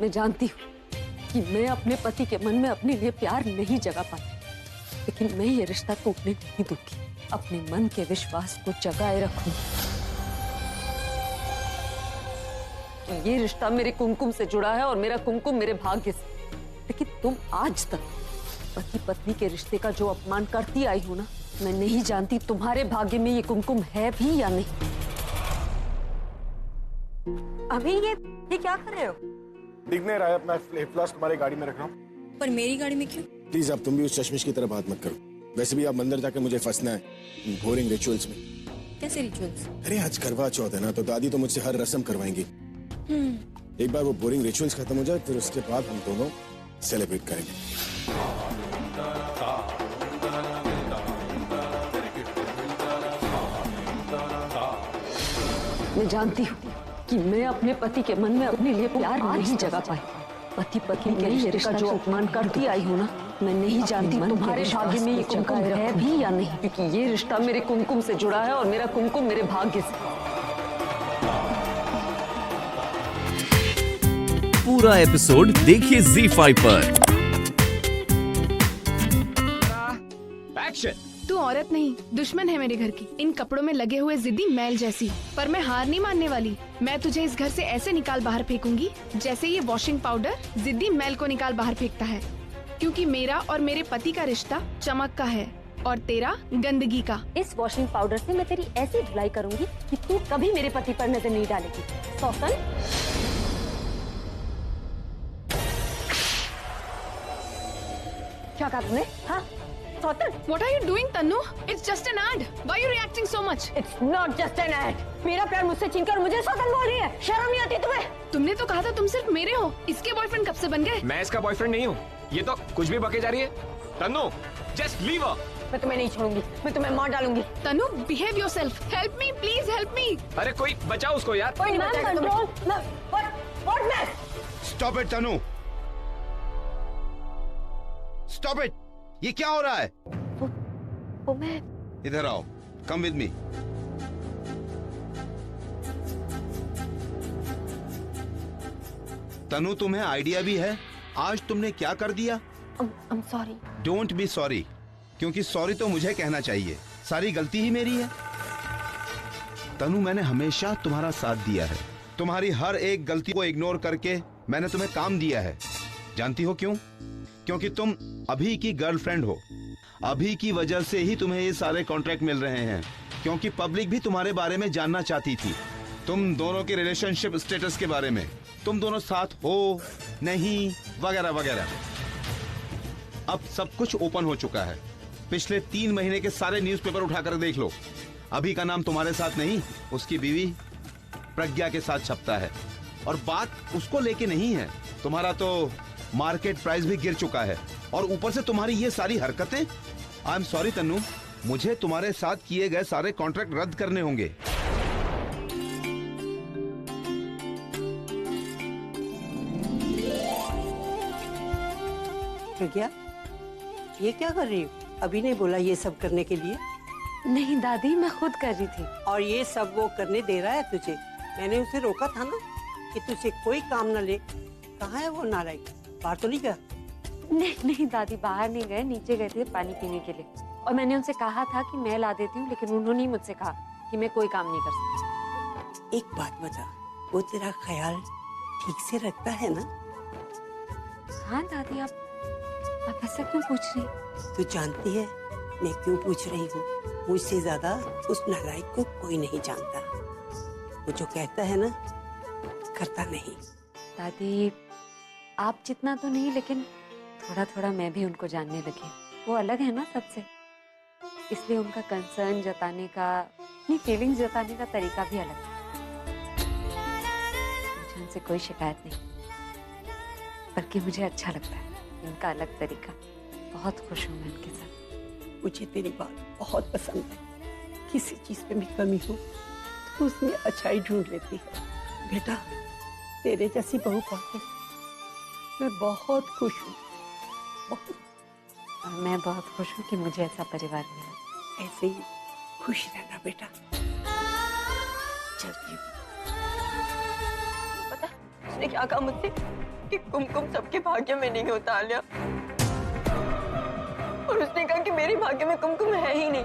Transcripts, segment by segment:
मैं जानती हूँ कि मैं अपने पति के मन में अपने लिए प्यार नहीं जगा पाई, लेकिन मैं ये रिश्ता टूटने नहीं दूंगी। अपने मन के विश्वास को जगाए रखूंगी। ये रिश्ता मेरे कुमकुम से जुड़ा है और मेरा कुमकुम मेरे भाग्य से। लेकिन तुम आज तक पति पत्नी के रिश्ते का जो अपमान करती आई हो ना, मैं नहीं जानती तुम्हारे भाग्य में ये कुमकुम है भी या नहीं। अभी ये क्या कर रहे हो? दिख नहीं रहा है, अपना फ्लास्क तुम्हारी गाड़ी में रख रहा हूँ। पर मेरी गाड़ी में क्यों? प्लीज अब तुम भी उस चश्मिश की तरह बात मत करो। वैसे भी आप मंदिर जाके मुझे फंसना है बोरिंग रिचुअल्स में। कैसे रिचुअल्स? अरे आज करवा चौथ है ना, तो दादी तो मुझसे हर रस्म करवाएंगी। एक बार वो बोरिंग रिचुअल्स खत्म हो जाए, फिर उसके बाद हम दोनों सेलिब्रेट करेंगे। मैं जानती हूँ कि मैं अपने पति के मन में अपने लिए प्यार नहीं जगा पाई। पति पत्नी के रिश्ते का जो अपमान करती आई हूँ ना, मैं नहीं जानती तुम्हारे भाग्य में ये कुमकुम है भी या नहीं, क्योंकि ये रिश्ता मेरे कुमकुम से जुड़ा है और मेरा कुमकुम मेरे भाग्य से। पूरा एपिसोड देखिए ZEE5 पर। एक्शन। तू औरत नहीं, दुश्मन है मेरे घर की। इन कपड़ों में लगे हुए जिद्दी मैल जैसी। पर मैं हार नहीं मानने वाली। मैं तुझे इस घर से ऐसे निकाल बाहर फेंकूंगी जैसे ये वॉशिंग पाउडर जिद्दी मैल को निकाल बाहर फेंकता है। क्योंकि मेरा और मेरे पति का रिश्ता चमक का है और तेरा गंदगी का। इस वॉशिंग पाउडर से मैं तेरी ऐसी धुलाई करूंगी कि तू कभी मेरे पति पर नजर नहीं डालेगी। सौतन, क्या कहा तुमने? हाँ सौतन, What are you doing, Tannu? It's just an ad. Why are you reacting so much? It's not just an ad. मेरा प्यार मुझसे छीनकर मुझे सौतन बोल रही है। शर्म नहीं आती तुम्हें? तुमने तो कहा था तुम सिर्फ मेरे हो। इसके बॉयफ्रेंड कब से बन गए? मैं इसका बॉयफ्रेंड नहीं हूँ। ये तो कुछ भी बके जा रही है। Tannu, just leave her. मैं तुम्हें नहीं छोड़ूंगी, मैं तुम्हें मार डालूंगी। Tannu, behave yourself. Help me, please help me. अरे कोई बचाओ उसको यार। कोई नहीं बचाएगा तुम्हें। What man? Stop it Tanu, stop it. ये क्या हो रहा है? वो मैं इधर आओ, कम विद मी। तनु, तुम्हें आइडिया भी है आज तुमने क्या कर दिया? I'm sorry। Don't be sorry, क्योंकि सॉरी तो मुझे कहना चाहिए। सारी गलती ही मेरी है। तनु, मैंने हमेशा तुम्हारा साथ दिया है। तुम्हारी हर एक गलती को इग्नोर करके मैंने तुम्हें काम दिया है। जानती हो क्यों? क्योंकि तुम अभी की गर्लफ्रेंड हो। अभी की वजह से ही तुम्हें ये सारे कॉन्ट्रैक्ट मिल रहे हैं, क्योंकि पब्लिक भी तुम्हारे बारे में जानना चाहती थी, तुम दोनों के रिलेशनशिप स्टेटस के बारे में, तुम दोनों साथ हो नहीं वगैरह वगैरह। अब सब कुछ ओपन हो चुका है। पिछले 3 महीने के सारे न्यूज़पेपर उठाकर देख लो। अभी का नाम तुम्हारे साथ नहीं, उसकी बीवी प्रज्ञा के साथ छपता है। और बात उसको लेके नहीं है, तुम्हारा तो मार्केट प्राइस भी गिर चुका है, और ऊपर से तुम्हारी ये सारी हरकतें। आई एम सॉरी तन्नू, मुझे तुम्हारे साथ किए गए सारे कॉन्ट्रैक्ट रद्द करने होंगे। प्रज्ञा, ये क्या कर रही हो? अभी नहीं बोला ये सब करने के लिए? नहीं दादी, मैं खुद कर रही थी। और ये सब वो करने दे रहा है तुझे? मैंने उसे रोका था ना कि तुझे कोई काम न ले। कहाँ है वो नालायक? बाहर तो नहीं गया? नहीं दादी, बाहर नहीं गए, नीचे गए थे पानी पीने के लिए। और मैंने उनसे कहा था कि मैं ला देती हूँ, लेकिन उन्होंने ही मुझसे कहा कि मैं कोई काम नहीं कर सकती। एक बात बता, वो तेरा ख्याल ठीक से रखता है ना? हाँ दादी, आप ऐसा क्यों पूछ रही? तू जानती है मैं क्यों पूछ रही हूँ? मुझसे ज्यादा उस नालायक को कोई नहीं जानता। वो जो कहता है ना, करता नहीं। दादी, आप जितना तो नहीं, लेकिन थोड़ा थोड़ा मैं भी उनको जानने लगी। वो अलग है ना सबसे, इसलिए उनका कंसर्न जताने का, अपनी फीलिंग्स जताने का तरीका भी अलग है। मुझे उनसे कोई शिकायत नहीं, बल्कि मुझे अच्छा लगता है उनका अलग तरीका। बहुत खुश हूँ मैं उनके साथ। मुझे तेरी बात बहुत पसंद है। किसी चीज पे भी कमी हो तो उसमें अच्छाई ढूंढ लेती है। बेटा, तेरे जैसी बहू पाके मैं बहुत खुश हूँ, बहुत। और मैं बहुत खुश हूँ कि मुझे ऐसा परिवार मिला। ऐसे ही खुश रहना बेटा। चलती हूँ। पता उसने क्या कहा मुझसे कि कुमकुम सबके भाग्य में नहीं होता आलिया, और उसने कहा कि मेरे भाग्य में कुमकुम है ही नहीं।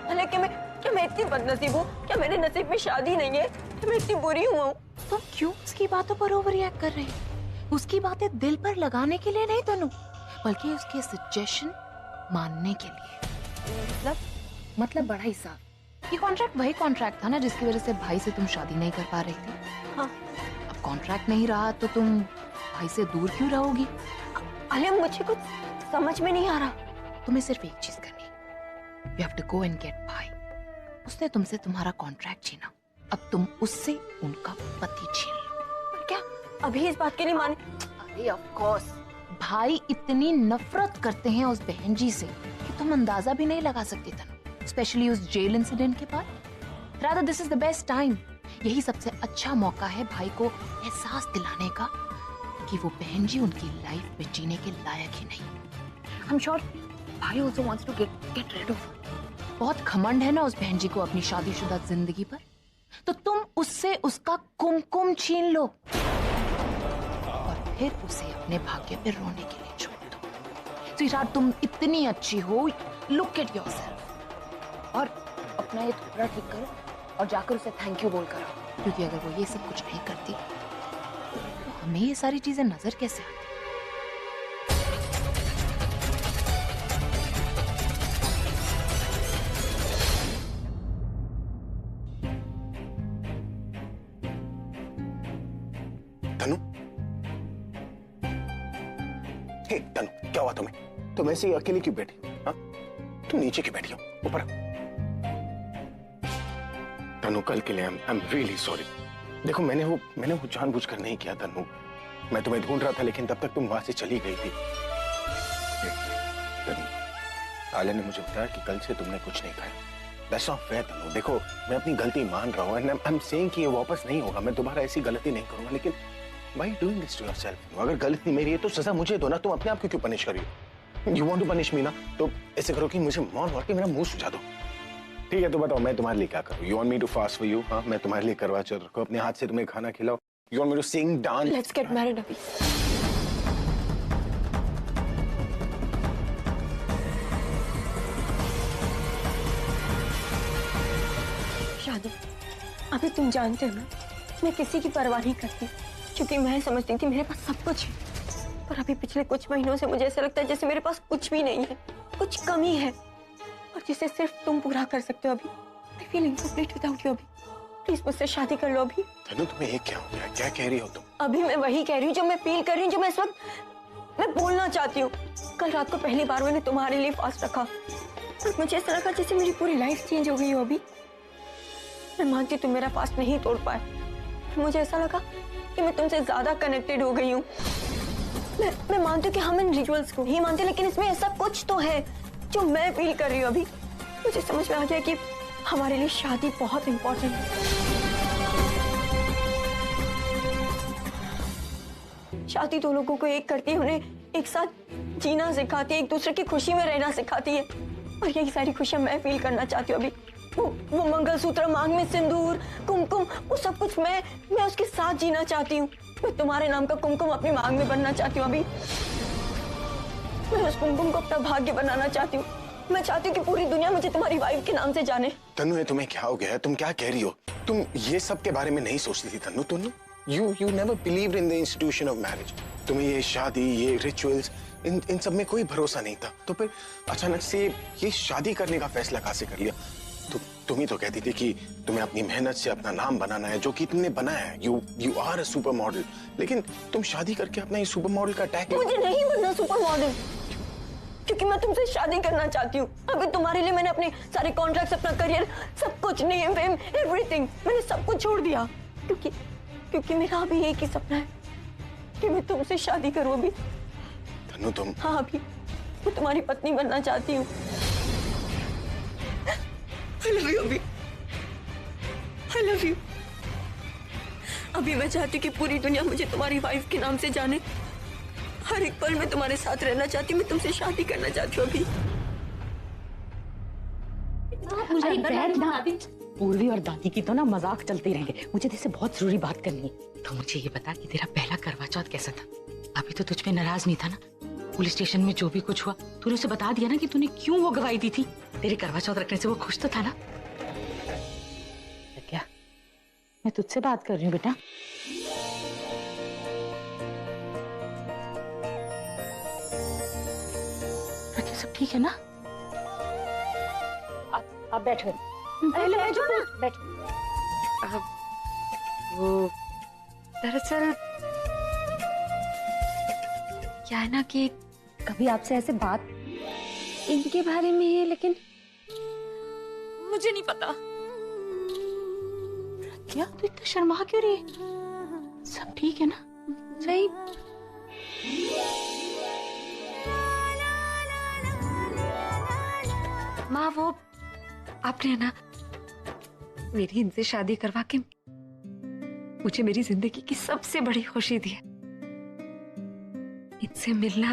हालांकि क्या मैं इतनी बदनसीब हूँ? क्या मेरे नसीब में शादी नहीं है? क्या मैं इतनी बुरी हूँ? तुम क्यों उसकी बातों पर ओवर रिएक्ट कर रहे हो? उसकी बातें दिल पर लगाने के लिए नहीं तनु, बल्कि उसके सजेशन मानने के लिए। मतलब बड़ा ही साफ, ये कॉन्ट्रैक्ट वही कॉन्ट्रैक्ट था ना जिसकी वजह से भाई से तुम शादी नहीं कर पा रही थी। हाँ। अब कॉन्ट्रैक्ट नहीं रहा तो तुम भाई से दूर क्यों रहोगी? आलिया मुझे कुछ समझ में नहीं आ रहा। तुम्हें सिर्फ एक चीज करनी, You have to go and get भाई। उसने तुमसे तुम्हारा कॉन्ट्रैक्ट छीना, अब तुम उससे उनका पति छीन लो। पर क्या अभी इस बात के लिए माने? अरे ऑफ कोर्स, भाई इतनी नफरत करते हैं उस बहन जी से कि तुम अंदाजा भी नहीं लगा सकती तनु, स्पेशली उस जेल इंसिडेंट के बाद। Rather this is the best time, यही सबसे अच्छा मौका है भाई को एहसास दिलाने का कि वो बहन जी उनकी लाइफ में जीने के लायक ही नहीं। आई एम श्योर भाई also wants to get rid of her। बहुत घमंड है ना उस बहन जी को अपनी शादीशुदा जिंदगी पर, तो तुम उससे उसका कुमकुम छीन लो और फिर उसे अपने भाग्य पे रोने के लिए छोड़ दो। स्वीटहार्ट, तुम इतनी अच्छी हो, लुक एट योरसेल्फ, और अपना ये थोड़ा ठीक करो और जाकर उसे थैंक यू बोल कर आओ, क्योंकि अगर वो ये सब कुछ नहीं करती तो हमें ये सारी चीजें नजर कैसे आती? तनु, हे तनु, क्या हुआ तुम्हें? तुम ऐसे ही अकेली क्यों बैठी हो? हाँ, तुम नीचे क्यों बैठी हो? ऊपर। तनु, कल के लिए आई एम रियली सॉरी। देखो मैंने वो जानबूझकर नहीं किया तनु। मैं तुम्हें ढूंढ रहा था लेकिन तब तक तुम वहां से चली गई थी। तनु, आलिया ने मुझे बताया कि कल से तुमने कुछ नहीं खाया। That's not fair तनु। देखो मैं अपनी गलती मान रहा हूँ, and I'm saying कि ये वापस नहीं होगा, मैं दोबारा ऐसी गलती नहीं करूंगा, लेकिन why doing this to yourself? अगर गलती मेरी है तो सजा मुझे दो ना, तुम अपने आप को क्यों पनिश कर रही हो? You want to punish me ना, तो ऐसे करो कि मुझे मार के मेरा मुंह सुझा दो। ठीक है, तो बताओ मैं तुम्हारे लिए क्या करूँ? You want me to fast for you? हाँ, मैं तुम्हारे लिए करवा चौथ रखूं, अपने हाथ से तुम्हें खाना खिलाओ? You want me to sing, dance? Let's get married अभी। शादी, अभी तुम जानते हो ना, मैं किसी की परवाह नहीं करती, क्योंकि मैं समझती थी मेरे पास सब कुछ है। पर अभी पिछले कुछ महीनों से मुझे ऐसा लगता है जैसे मेरे पास कुछ भी नहीं है, कुछ कमी है, और जिसे सिर्फ तुम पूरा कर सकते हो अभी। I feel incomplete without you अभी। प्लीज मुझसे शादी कर लो अभी। तनु, तुम्हें ये क्या हो गया? क्या कह रही हो तुम? अभी मैं वही कह रही हूँ जो मैं फील कर रही हूँ, जो मैं इस वक्त मैं बोलना चाहती हूँ। कल रात को पहली बार मैंने तुम्हारे लिए फास्ट रखा और मुझे ऐसा लगा जैसे मेरी पूरी लाइफ चेंज हो गई हो अभी। मैं मानती तुम मेरा फास्ट नहीं तोड़ पाए, मुझे ऐसा लगा कि मैं तुमसे ज्यादा कनेक्टेड हो गई हूँ। मैं मानती हूँ कि हम इन रिचुअल्स को ही मानते, लेकिन इसमें ऐसा कुछ तो है जो मैं फील कर रही हूँ अभी। मुझे समझ में आ गया कि हमारे लिए शादी बहुत इंपॉर्टेंट है। शादी दो लोगों को एक करती है, उन्हें एक साथ जीना सिखाती है, एक दूसरे की खुशी में रहना सिखाती है, और यही सारी खुशियां मैं फील करना चाहती हूँ अभी। वो मंगलसूत्र, मांग में सिंदूर, कुमकुम, वो सब कुछ मैं उसके साथ जीना चाहती हूँ। मैं तुम्हारे नाम का कुमकुम अपनी मांग में बनना चाहती हूँ अभी। मैं उस कुमकुम को अपना भाग्य बनाना चाहती हूँ। मैं चाहती हूँ कि पूरी दुनिया मुझे तुम्हारी वाइफ के नाम से जाने। तनु, ये तुम्हें क्या हो गया है? तुम क्या कह रही हो? तुम ये सब के बारे में नहीं सोचती थी तनु। तुम you never believed in the institution of marriage। तुम्हें ये शादी, ये रिचुअल्स, इन सब में कोई भरोसा नहीं था, तो फिर अचानक से ये शादी करने का फैसला कहाँ से कर लिया? तुम ही तो कहती थी कि तुम्हें अपनी मेहनत से अपना नाम बनाना है, जो कि तुमने बनाया है। You are a super model, लेकिन तुम शादी करके अपना ये सुपर मॉडल का टैग। मुझे नहीं बनना सुपर मॉडल, क्योंकि मैं तुमसे शादी करना चाहती हूँ। अभी तुम्हारे लिए मैंने अपने सारे कॉन्ट्रैक्ट्स, अपना करियर, सब कुछ, नेम फेम, एवरीथिंग, मैंने सब कुछ छोड़ दिया, क्योंकि मेरा अभी एक ही सपना है कि मैं तुमसे शादी करूँ अभी। तनु, तुम? हाँ, अभी मैं तुम्हारी पत्नी बनना चाहती हूँ। I love you अभी। I love you। अभी मैं चाहती हूँ कि पूरी दुनिया मुझे तुम्हारी वाइफ के नाम से जाने। हर एक पल में तुम्हारे साथ रहना चाहती हूँ, मैं तुमसे शादी करना चाहती हूँ अभी। पूर्वी और दादी की तो ना मजाक चलते रहेंगे। मुझे तेरे से बहुत जरूरी बात करनी है। तो मुझे ये बता कि तेरा पहला करवा चौथ कैसा था? अभी तो तुझ पे नाराज नहीं था ना? पुलिस स्टेशन में जो भी कुछ हुआ तूने उसे बता दिया ना कि तूने क्यों वो गवाही दी थी? तेरे करवा चौथ रखने से वो खुश तो था ना? क्या मैं तुझसे बात कर रही हूँ बेटा? सब ठीक है ना? आप बैठो। अरे ले जो बैठो। वो दरअसल क्या है ना कि कभी आपसे ऐसे बात इनके बारे में है, लेकिन मुझे नहीं पता। क्या तू इतना शर्मा क्यों रही है? सब ठीक है ना? नहीं, माँ वो आपने है ना मेरी इनसे शादी करवा के मुझे मेरी जिंदगी की सबसे बड़ी खुशी दी है। इनसे मिलना,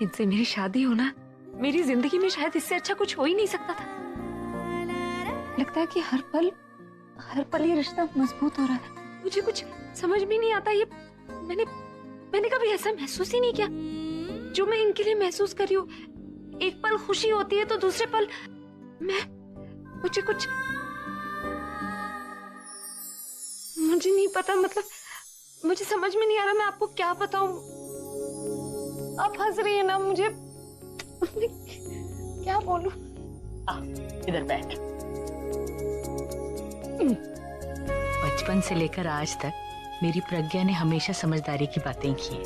इनसे मेरी शादी होना, मेरी जिंदगी में शायद इससे अच्छा कुछ हो ही नहीं सकता था। लगता है कि हर पल ये रिश्ता मजबूत हो रहा है। मुझे कुछ समझ में नहीं आता। ये मैंने कभी ऐसा महसूस ही नहीं किया जो मैं इनके लिए महसूस कर रही हूँ। एक पल खुशी होती है तो दूसरे पल मुझे नहीं पता, मतलब मुझे समझ में नहीं आ रहा मैं आपको क्या बताऊं। आप हंस रही है ना, मुझे क्या बोलूं। इधर बैठ। बचपन से लेकर आज तक मेरी प्रज्ञा ने हमेशा समझदारी की बातें की है।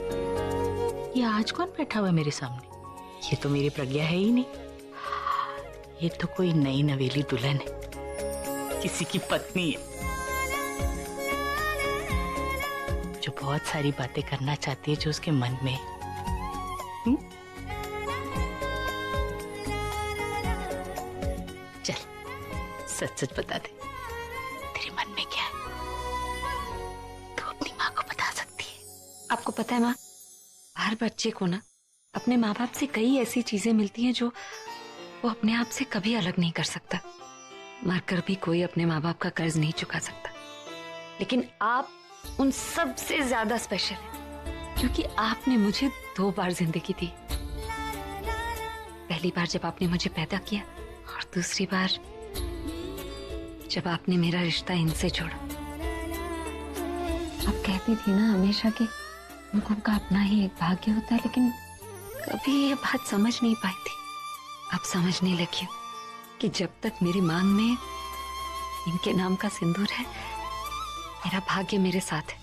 ये आज कौन बैठा हुआ है मेरे सामने? ये तो मेरी प्रज्ञा है ही नहीं। ये तो कोई नई नवेली दुल्हन है, किसी की पत्नी है जो बहुत सारी बातें करना चाहती है जो उसके मन में है। चल सच सच बता दे, तेरे मन में क्या है? तू अपनी माँ को बता सकती है। आपको पता है माँ, हर बच्चे को ना अपने माँ बाप से कई ऐसी चीजें मिलती हैं जो वो अपने आप से कभी अलग नहीं कर सकता। मरकर भी कोई अपने माँ बाप का कर्ज नहीं चुका सकता, लेकिन आप उन सब से ज्यादा स्पेशल है क्योंकि आपने मुझे 2 बार जिंदगी दी। पहली बार जब आपने मुझे पैदा किया और दूसरी बार जब आपने मेरा रिश्ता इनसे जोड़ा। आप कहती थी ना हमेशा कि लोगों का अपना ही एक भाग्य होता है, लेकिन कभी ये बात समझ नहीं पाई थी। अब समझने लगी हूँ कि जब तक मेरी मांग में इनके नाम का सिंदूर है, मेरा भाग्य मेरे साथ है।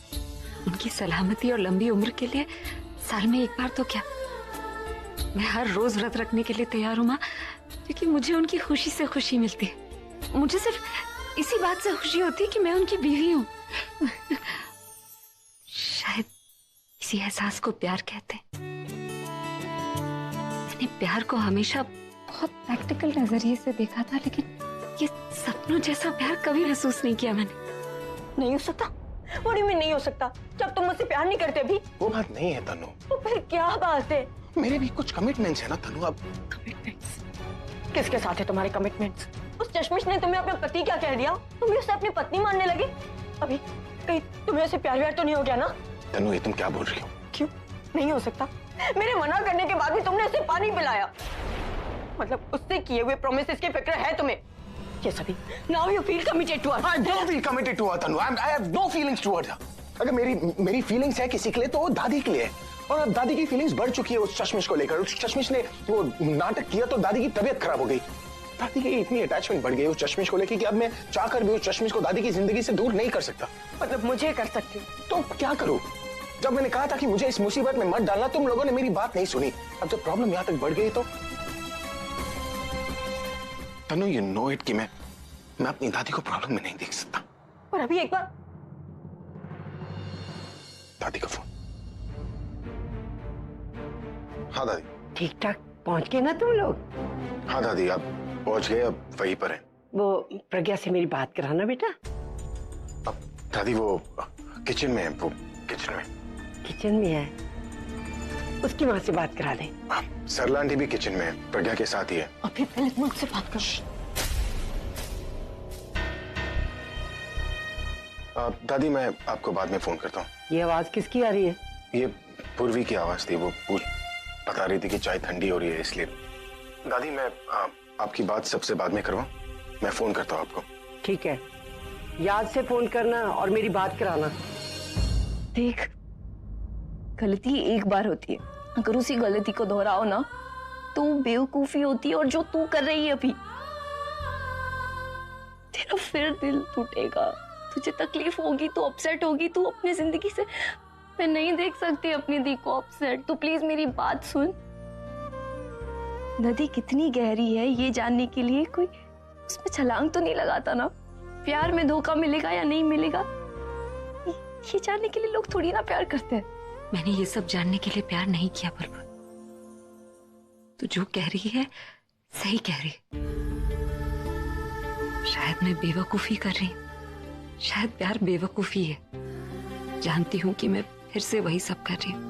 उनकी सलामती और लंबी उम्र के लिए साल में एक बार तो क्या, मैं हर रोज व्रत रखने के लिए तैयार हूँ माँ, क्योंकि मुझे उनकी खुशी से खुशी मिलती है। मुझे सिर्फ इसी बात से खुशी होती है कि मैं उनकी बीवी हूँ। शायद इसी एहसास को प्यार कहते हैं। मैंने प्यार को हमेशा बहुत प्रैक्टिकल नजरिए से देखा था, लेकिन ये सपनों जैसा प्यार कभी महसूस नहीं किया मैंने। नहीं हो सकता। What do you mean नहीं हो सकता? जब तुम मुझसे प्यार नहीं करते भी। वो बात नहीं है तनु। तो फिर क्या बात है? मेरे भी कुछ कमिटमेंट्स है ना तनु। अब कमिटमेंट्स? किसके साथ है तुम्हारे कमिटमेंट्स? उस चश्मिश ने तुम्हें अपना पति क्या कह दिया? तुम भी उसे अपनी पत्नी मानने लगे? अभी कहीं तुम्हें उसे प्यार व्यार तो नहीं हो गया ना? तनु ये तुम क्या बोल रही हो? क्यों नहीं हो सकता? मेरे मना करने के बाद भी तुमने उसे पानी पिलाया। मतलब उससे किए हुए प्रोमिसेस की फिक्र है तुम्हें? Yes, Abhi. Now you feel committed to her. I don't feel committed to her, Tanu. I have no feelings towards her. अगर मेरी फीलिंग्स है किसी के लिए तो वो दादी के लिए है, और अब दादी की फीलिंग्स बढ़ चुकी है उस चश्मिश को लेकर। उस चश्मिश ने वो नाटक किया तो दादी की तबीयत खराब हो गई। दादी की इतनी अटैचमेंट बढ़ गई उस चश्मिश को लेकर कि अब मैं चाहकर भी उस चश्मिश को दादी की जिंदगी से दूर नहीं कर सकता। मतलब मुझे कर सकती तो क्या करूं? जब मैंने कहा था कि मुझे इस मुसीबत में मत डालना, तुम लोगों ने मेरी बात नहीं सुनी। अब जब प्रॉब्लम यहाँ तक बढ़ गई तो तनु यू नो इट कि मैं अपनी दादी को प्रॉब्लम में नहीं देख सकता। पर अभी एक बार दादी का फोन। हाँ दादी। ठीक ठाक पहुंच गए ना तुम लोग? हाँ दादी आप पहुंच गए, अब वहीं पर हैं। वो प्रज्ञा से मेरी बात कराना बेटा। अब दादी वो किचन में है, वो किचन में। किचन में है? उसकी माँ से बात करा दे। सरला आंटी भी किचन में है, प्रज्ञा के साथ ही है। अभी पहले तुम मुझसे बात करो। दादी मैं आपको बाद में फोन करता हूँ। ये आवाज किसकी आ रही है? ये पूर्वी की आवाज थी, वो बता रही थी कि चाय ठंडी हो रही है इसलिए। दादी मैं आपकी बात सबसे बाद में करवाऊं, मैं फोन करता हूँ आपको। ठीक है, याद से फोन करना और मेरी बात कराना। देख, गलती एक बार होती है, अगर उसी गलती को दोहराओ ना तो बेवकूफी होती है। और जो तू कर रही है अभी, तेरा फिर दिल टूटेगा, तुझे तकलीफ होगी, तू अपसेट होगी, तू अपनी जिंदगी से मैं नहीं देख सकती अपनी दी को अपसेट। तू प्लीज मेरी बात सुन। नदी कितनी गहरी है ये जानने के लिए कोई उसमें छलांग तो नहीं लगाता ना। प्यार में धोखा मिलेगा या नहीं मिलेगा ये जानने के लिए लोग थोड़ी ना प्यार करते हैं। मैंने ये सब जानने के लिए प्यार नहीं किया बुलबुल। तू जो कह रही है सही कह रही है। शायद मैं बेवकूफी कर रही हूँ, शायद प्यार बेवकूफी है। जानती हूँ कि मैं फिर से वही सब कर रही हूँ,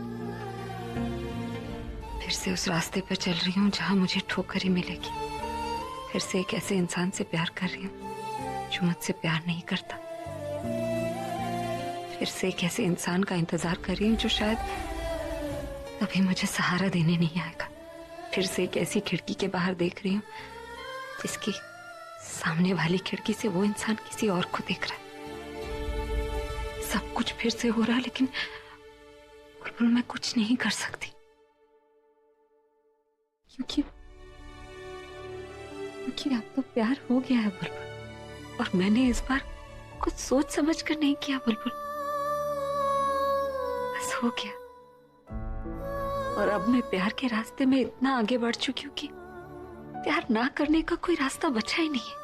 फिर से उस रास्ते पर चल रही हूँ जहां मुझे ठोकर ही मिलेगी। फिर से एक ऐसे इंसान से प्यार कर रही हूँ जो मुझसे प्यार नहीं करता। फिर से एक ऐसे इंसान का इंतजार कर रही हूँ जो शायद कभी मुझे सहारा देने नहीं आएगा। फिर से एक ऐसी खिड़की के बाहर देख रही हूँ जिसकी सामने वाली खिड़की से वो इंसान किसी और को देख रहा है। सब कुछ फिर से हो रहा है, लेकिन बुलबुल मैं कुछ नहीं कर सकती क्योंकि अब तो प्यार हो गया है बुलबुल, और मैंने इस बार कुछ सोच समझ कर नहीं किया बुलबुल, बस हो गया। और अब मैं प्यार के रास्ते में इतना आगे बढ़ चुकी हूँ कि प्यार ना करने का कोई रास्ता बचा ही नहीं है।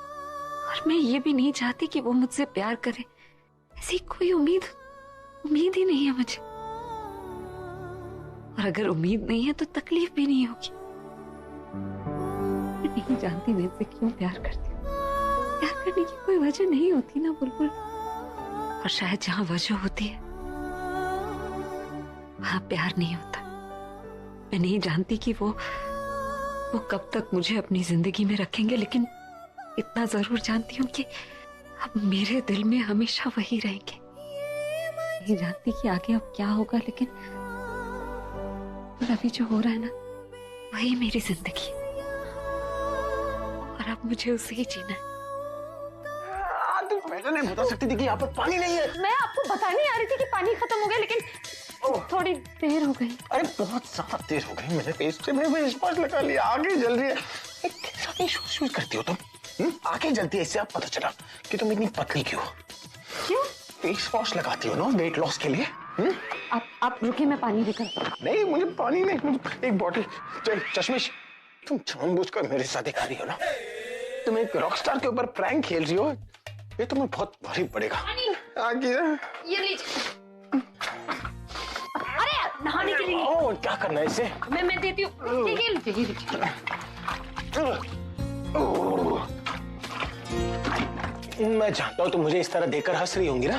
और मैं ये भी नहीं चाहती कि वो मुझसे प्यार करे, ऐसी कोई उम्मीद ही नहीं है मुझे। और अगर उम्मीद नहीं है तो तकलीफ भी नहीं होगी। मैं नहीं जानती मैं इससे क्यों प्यार करती हूँ। प्यार करने की कोई वजह नहीं होती ना बुलबुल, और शायद जहाँ वजह होती है वहां प्यार नहीं होता। मैं नहीं जानती कि वो कब तक मुझे अपनी जिंदगी में रखेंगे, लेकिन इतना जरूर जानती हूँ कि अब मेरे दिल में हमेशा वही रहेंगे। नहीं जानती कि आगे अब क्या होगा, लेकिन अभी जो हो रहा है ना वही मेरी जिंदगी है, और अब मुझे उसे ही जीना है। तुम पहले नहीं बता सकती थी कि यहाँ पर पानी नहीं है? मैं आपको बताने आ रही थी कि पानी खत्म हो गया, लेकिन थोड़ी देर हो गई। अरे बहुत ज्यादा देर हो गई, मैंने पेस्ट से फेस वॉश लगा लिया, आगे जल रही है। कैसा शूज करती हो तुम? आगे जलती है, इससे आप पता चला कि तुम इतनी पतली क्यों? क्यों? फेस वॉश लगाती हो ना वेट लॉस के लिए। आप रुकिए, मैं पानी लेकर। नहीं मुझे पानी नहीं, मुझे एक बॉटल। चश्मिश, तुम जानबूझकर मेरे साथ खा रही हो ना। तुम एक रॉकस्टार के ऊपर प्रैंक खेल रही हो, ये तुम्हें बहुत भारी पड़ेगा। आगे ये लीजिए। अरे नहाने के लिए। ओ, क्या करना है इससे? मैं देती हूँ। मैं जानता हूँ तुम मुझे इस तरह देखकर हंस रही होंगी ना।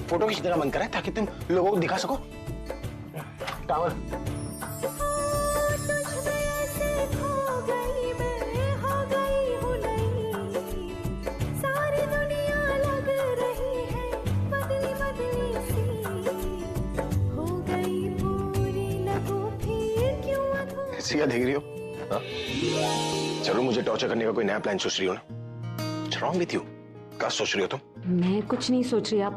फोटो खींचने का मन कर रहा है ताकि तुम लोगों को दिखा सको। टावल। क्या देख रही हो? चलो मुझे टॉर्चर करने का कोई नया प्लान सोच रही हो ना? What's wrong with you? क्या सोच रही हो तुम? मैं कुछ नहीं सोच रही, आप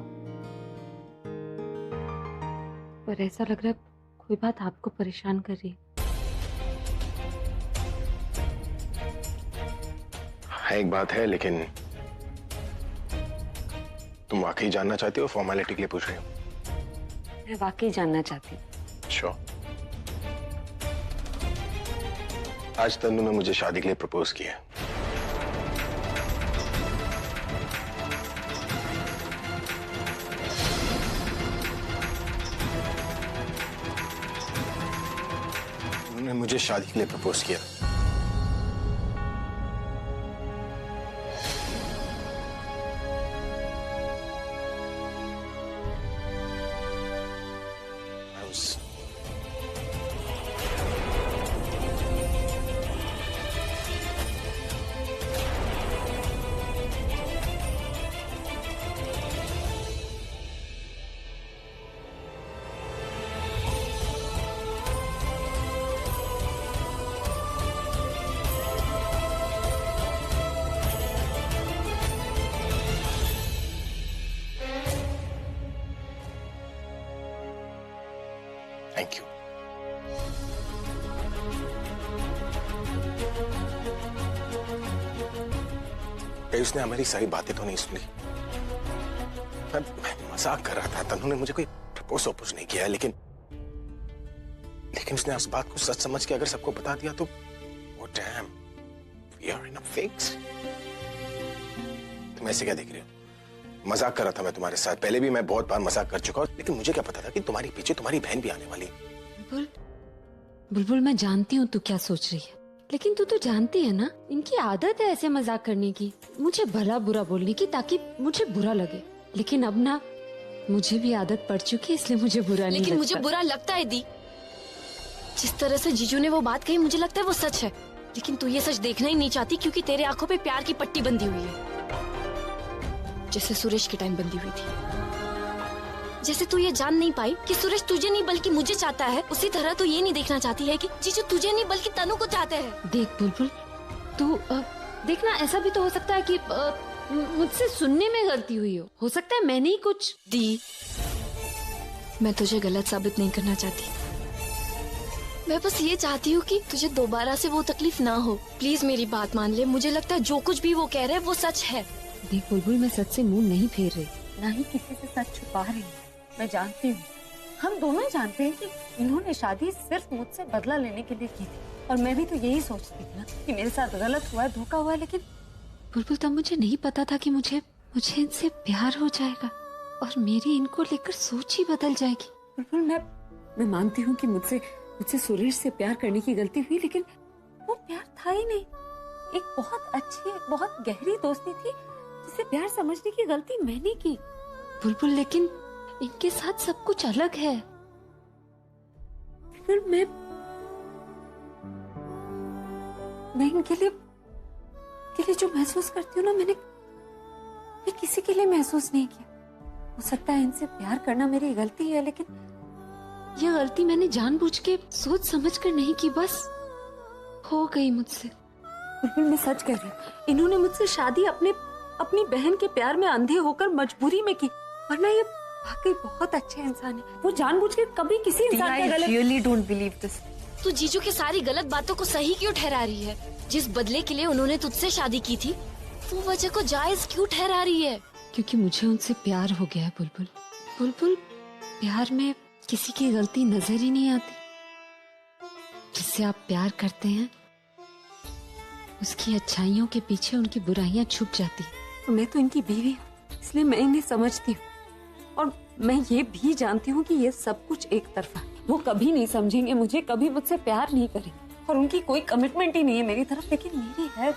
पर ऐसा लग रहा है कोई बात आपको परेशान कर रही है। एक बात है, लेकिन तुम वाकई जानना चाहती हो, फॉर्मेलिटी के लिए पूछ रही हो? मैं वाकई जानना चाहती हूँ। श्योर। आज तन्नू ने मुझे शादी के लिए प्रपोज किया। उन्होंने मुझे शादी के लिए प्रपोज किया। Thank you. कहीं उसने हमारी सारी बातें तो नहीं सुनी? मैं मजाक कर रहा था। तनु ने मुझे कोई प्रपोज नहीं किया है, लेकिन उसने उस बात को सच समझ के अगर सबको बता दिया तो वो damn, we are in a fix. तुम ऐसे क्या देख रहे हो? मजाक कर रहा था मैं तुम्हारे साथ। पहले भी मैं बहुत बार मजाक कर चुका हूं, लेकिन मुझे क्या पता था कि तुम्हारे पीछे तुम्हारी बहन भी आने वाली है। बुलबुल, मैं जानती हूँ तू क्या सोच रही है, लेकिन तू तो जानती है ना, इनकी आदत है ऐसे मजाक करने की, मुझे भला बुरा बोलने की, ताकि मुझे बुरा लगे। लेकिन अब ना मुझे भी आदत पड़ चुकी है, इसलिए मुझे बुरा नहीं लगता। लेकिन मुझे बुरा लगता है दी। जिस तरह से जीजू ने वो बात कही, मुझे लगता है वो सच है। लेकिन तू ये सच देखना ही नहीं चाहती, क्योंकि तेरे आंखों पे प्यार की पट्टी बंधी हुई है, जैसे सुरेश के टाइम बंधी हुई थी। जैसे तू ये जान नहीं पाई कि सुरेश तुझे नहीं बल्कि मुझे चाहता है, उसी तरह तू ये नहीं देखना चाहती है कि जीजू तुझे नहीं बल्कि तनु को चाहते हैं। देख बुलबुल, तू देखना, ऐसा भी तो हो सकता है कि मुझसे सुनने में गलती हुई हो सकता है मैंने ही कुछ। दी, मैं तुझे गलत साबित नहीं करना चाहती, मैं बस ये चाहती हूँ कि तुझे दोबारा से वो तकलीफ ना हो। प्लीज मेरी बात मान ले, मुझे लगता है जो कुछ भी वो कह रहे हैं वो सच है। देख बुलबुल, मैं सच से मुंह नहीं फेर रही, ना ही किसी से सच छुपा रही हूँ। मैं जानती हूँ, हम दोनों जानते हैं कि इन्होंने शादी सिर्फ मुझसे बदला लेने के लिए की थी, और मैं भी तो यही सोचती थी ना कि मेरे साथ गलत हुआ है, धोखा हुआ है। लेकिन बुलबुल, तब मुझे नहीं पता था कि मुझे इनसे प्यार हो जाएगा और मेरी इनको लेकर सोच ही बदल जाएगी। बुलबुल, मैं मानती हूँ कि मुझसे सुरेश से प्यार करने की गलती हुई, लेकिन वो प्यार था ही नहीं। एक बहुत अच्छी, एक बहुत गहरी दोस्ती थी, जिसे प्यार समझने की गलती मैंने की। बुलबुल, लेकिन इनके साथ सब कुछ अलग है। फिर मैं इनके लिए जो महसूस करती हूँ ना, मैंने किसी के लिए महसूस नहीं किया। हो सकता है इनसे प्यार करना मेरी गलती है, लेकिन यह गलती मैंने जानबूझ के सोच समझ कर नहीं की, बस हो गई मुझसे। बिल्कुल, मैं सच कह रही हूँ, इन्होंने मुझसे शादी अपनी बहन के प्यार में अंधे होकर मजबूरी में की, वरना ये वाकई बहुत अच्छे इंसान है। वो जानबूझ के कभी किसी इंसान का गलत। Really don't believe this. तू जीजू की सारी गलत बातों को सही क्यों ठहरा रही है? जिस बदले के लिए उन्होंने तुझसे शादी की थी, वो वजह को जायज क्यों ठहरा रही है? क्योंकि मुझे उनसे प्यार हो गया है बुलबुल। बुलबुल, प्यार में किसी की गलती नजर ही नहीं आती। जिससे आप प्यार करते हैं, उसकी अच्छाइयों के पीछे उनकी बुराइयां छुप जाती हैं। मैं तो इनकी बीवी हूँ, इसलिए मैं इन्हें समझती हूँ, और मैं ये भी जानती हूँ कि ये सब कुछ एक तरफा है। वो कभी नहीं समझेंगे मुझे, कभी मुझसे प्यार नहीं करेंगे, और उनकी कोई कमिटमेंट ही नहीं है मेरी तरफ, लेकिन मेरी है।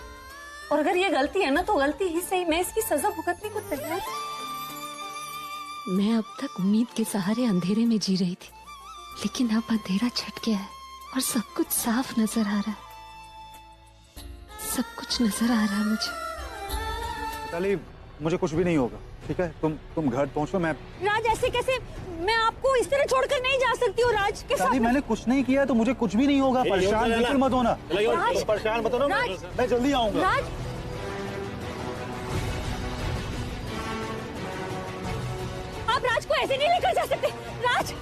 और अगर ये गलती है ना, तो गलती ही सही, मैं इसकी सजा भुगतने को तैयार। मैं अब तक उम्मीद के सहारे अंधेरे में जी रही थी, लेकिन अब अंधेरा छट गया है और सब कुछ साफ नजर आ रहा है। सब कुछ नजर आ रहा है मुझे। चलिए, मुझे कुछ भी नहीं होगा, ठीक है? तुम घर पहुंचो। मैं राज, ऐसे कैसे? मैं आपको इस तरह छोड़कर नहीं जा सकती हूँ राज के साथ। मैंने कुछ नहीं किया तो मुझे कुछ भी नहीं होगा। परेशान बिल्कुल मत होना। परेशान मत होना, मैं जल्दी आऊंगा। राज, आप राज को ऐसे नहीं लेकर जा सकते। राज,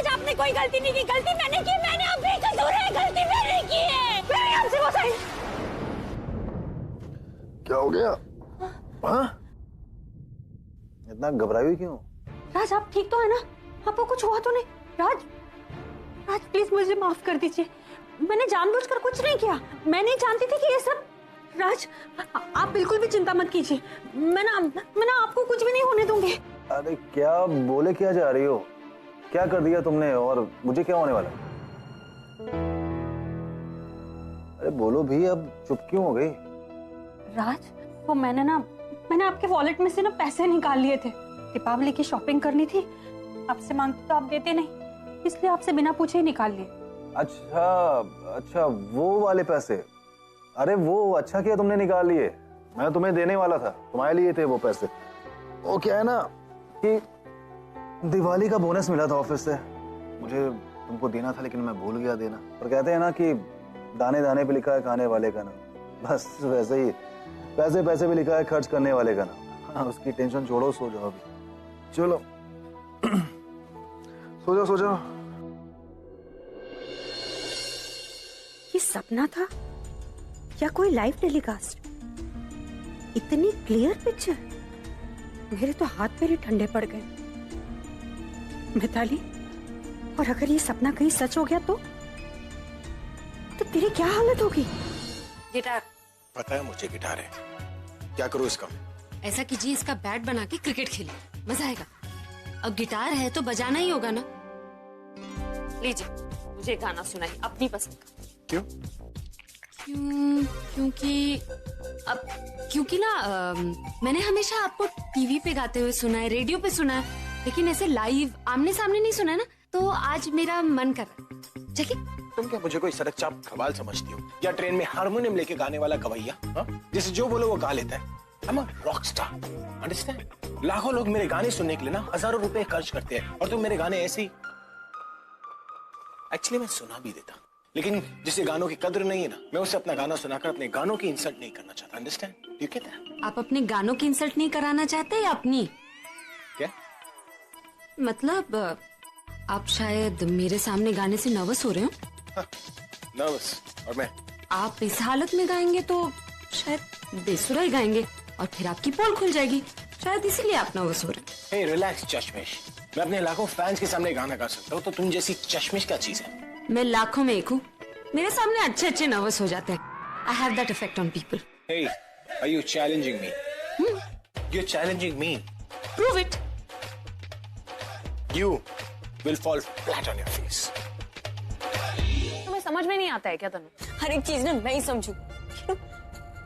आपने कोई गलती नहीं की। गलती मैंने की, मैंने आप बेकसूर है, गलती मैंने की है। मेरी आपसे वो सही। क्या हो गया? हाँ? इतना घबराई हुई क्यों? राज, आप ठीक तो है ना? आपको कुछ हुआ तो नहीं? राज प्लीज मुझे माफ कर दीजिए, मैंने जानबूझकर कुछ नहीं किया। मैं नहीं जानती थी कि ये सब। राज, आप बिल्कुल भी चिंता मत कीजिए, मैं ना आपको कुछ भी नहीं होने दूंगी। अरे क्या बोले क्या जा रही हो? क्या कर दिया तुमने और मुझे क्या होने वाला? अरे बोलो भी, अब चुप क्यों हो गई? राज, वो मैंने आपके वॉलेट में से ना पैसे निकाल लिए थे। दीपावली की शॉपिंग करनी थी, आपसे मांगती तो आप देते नहीं, इसलिए आपसे बिना पूछे ही निकाल लिए। अच्छा, वो वाले पैसे। अरे वो अच्छा किया तुमने निकाल लिए, मैं तुम्हें देने वाला था, तुम्हारे लिए थे वो पैसे। वो क्या है ना कि दिवाली का बोनस मिला था ऑफिस से, मुझे तुमको देना था, लेकिन मैं भूल गया देना। और कहते हैं ना कि दाने दाने पे लिखा है खाने वाले का नाम, बस वैसे ही पैसे पैसे पे लिखा है खर्च करने वाले का नाम। हाँ, उसकी टेंशन छोड़ो, सो जाओ अभी। चलो सो जाओ। ये सपना था या कोई लाइव टेलीकास्ट? इतनी क्लियर पिक्चर, मेरे तो हाथ पैर ही ठंडे पड़ गए। मिताली, और अगर ये सपना कहीं सच हो गया तो तेरी क्या हालत होगी? गिटार। पता है मुझे गिटार है, क्या करूँ इसका? ऐसा कीजिए, इसका बैट बना के क्रिकेट खेलिए, मजा आएगा। अब गिटार है तो बजाना ही होगा ना। लीजिए, मुझे गाना सुनाइए अपनी पसंद का। क्यों? क्योंकि ना मैंने हमेशा आपको टीवी पे गाते हुए सुना है, रेडियो पे सुना है, लेकिन ऐसे लाइव आमने सामने नहीं सुना है ना, तो आज मेरा मन कर रहा है। चलिए। तुम क्या मुझे कोई सड़क चाप खवाल समझती हो, या ट्रेन में हारमोनियम लेके गाने वाला गवैया? जिसे जो बोलो वो गा लेता है। I'm a rock star, understand? लाखों लोग मेरे गाने सुनने के लिए ना हजारों रुपए खर्च करते हैं, और तुम मेरे गाने ऐसे ही। एक्चुअली मैं सुना भी देता, लेकिन जिसे गानों की कद्र नहीं है ना, मैं उसे अपना गाना सुनाकर अपने गानों की इंसल्ट नहीं करना चाहता। अंडरस्टैंड? You get that? आप अपने गानों की इंसल्ट नहीं कराना चाहते या अपनी? क्या मतलब आप शायद मेरे सामने गाने से नर्वस हो रहे हो। नर्वस? और मैं? आप इस हालत में गाएंगे तो शायद बेसुरा ही गाएंगे, और फिर आपकी पोल खुल जाएगी, शायद इसीलिए आप नर्वस हो रहे हैं। हे रिलैक्स चश्मिश, मैं अपने लाखों फैंस के सामने गाना गा सकता हूँ, तो तुम जैसी चश्मिश क्या चीज है? मैं लाखों में एक हूँ, मेरे सामने अच्छे अच्छे नर्वस हो जाते हैं। I have that effect on people. Hey, are you challenging me? You're challenging me. Prove it. You will fall flat on your face. तुम्हें समझ में नहीं आता है क्या तनु? हर एक चीज ना मैं ही समझू।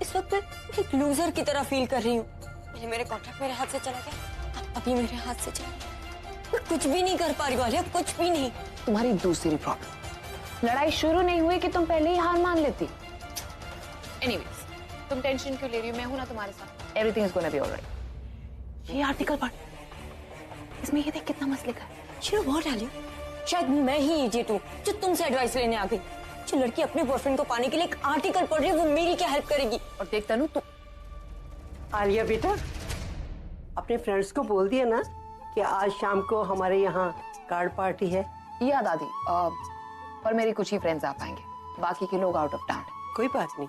इस वक्त मैं एक लूजर की तरह फील कर रही हूँ। पहले मेरे कॉन्ट्रैक्ट मेरे हाथ से चला गया, अब अभी मेरे हाथ से चला गया। मैं कुछ भी नहीं कर पा रही हूँ आलिया, कुछ भी नहीं। तुम्हारी दूसरी प्रॉब्लम, लड़ाई शुरू नहीं हुई कि तुम पहले ही हार मान लेती। एनीवेज, तुम टेंशन क्यों ले रही हो? मैं हूं ना तुम्हारे साथ। Everything is gonna be alright. ये आर्टिकल पढ़, इसमें ये देख कितना मस्त लिखा है। You know what, Alia? शायद मैं ही इडियट हूँ जो तुमसे एडवाइस लेने आ गई। जो लड़की अपने बॉयफ्रेंड को पाने के लिए एक आर्टिकल पढ़ रही है, वो मेरी क्या हेल्प करेगी? और देख तनु, तू आलिया बेटा, अपने फ्रेंड्स को बोल दिया ना कि आज शाम को हमारे यहाँ कार्ड पार्टी है। या दादी, पर मेरी कुछ ही फ्रेंड्स आ पाएंगे, बाकी के लोग आउट ऑफ टाउन। कोई बात नहीं,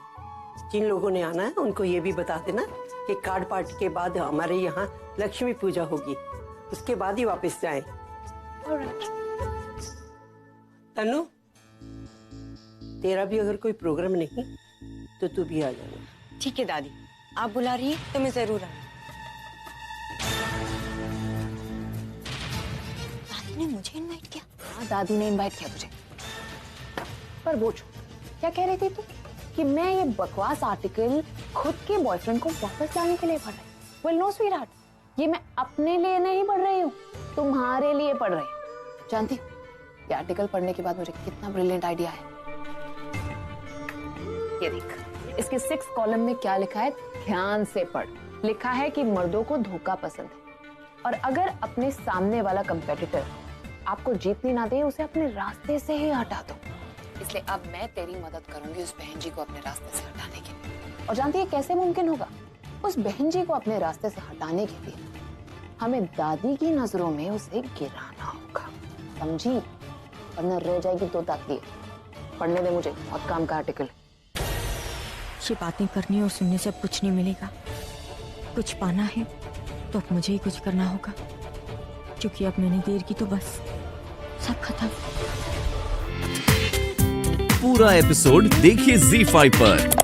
जिन लोगों ने आना है उनको ये भी बता देना कि कार्ड पार्टी के बाद हमारे यहाँ लक्ष्मी पूजा होगी, उसके बाद ही वापस जाएं। तनु, तेरा भी अगर कोई प्रोग्राम नहीं तो तू भी आ जाना। ठीक है दादी, आप बुला रही है तो मैं जरूर आऊंगी। दादी ने मुझे इनवाइट किया? हाँ, दादी ने इनवाइट किया तुझे। पर वो क्या कह रही थी तू? कि मैं ये बकवास आर्टिकल खुद के बॉयफ्रेंड को वापस लाने के लिए पढ़ रही हूँ। वेल नो स्वीटहार्ट, ये मैं अपने लिए नहीं पढ़ रही हूँ, तुम्हारे लिए पढ़ रही हूँ। जानती हो, ये आर्टिकल पढ़ने के बाद मुझे कितना ब्रिलियंट आइडिया है। ये देख, इसके 6 कॉलम में क्या लिखा है, ध्यान से पढ़। लिखा है कि मर्दों को धोखा पसंद है, और अगर अपने सामने वाला कंपेटिटर आपको जीतने ना दे, उसे अपने रास्ते से ही हटा दो। इसलिए अब मैं तेरी मदद करूंगी उस बहन जी को अपने रास्ते से हटाने के लिए। और जानती है कैसे मुमकिन होगा? उस बहन जी को अपने रास्ते से हटाने के लिए हमें दादी की नजरों में उसे गिराना होगा, समझी? वरना रह जाएगी दो दाती। पढ़ने दे मुझे, बहुत काम का आर्टिकल। ये बातें करनी और सुनने से कुछ नहीं मिलेगा। कुछ पाना है तो अब मुझे ही कुछ करना होगा, क्योंकि अब मैंने देर की तो बस सब खत्म। पूरा एपिसोड देखिए ZEE5 पर।